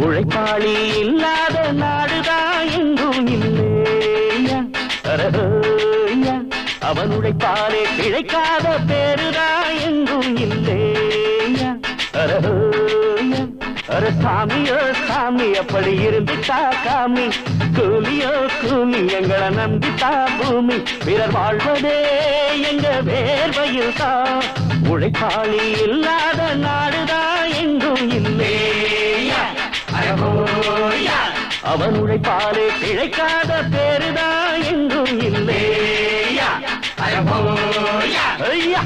உழைப்பாளி இல்லாத நாடுதான் எங்கும் இல்லையா அரஹோயா அவன் உழைப்பாலே பிழைக்காத பேருதான் எங்கும் இல்லையா அரஹோயா அர சாமியோ சாமி அப்படி இருந்துட்டா காமி கூலியோ கூலி எங்களை நம்பித்தா பூமி பிறர் வாழ்வதே எங்க வேர்வையில் தான் உழைப்பாளி இல்லாத நாடுதான் எங்கும் இல்லையா அரஹோயா அவன் உழைப்பாலே பிழைக்காத பேருதான் எங்கும் இல்லையா அரஹோயா ஐயா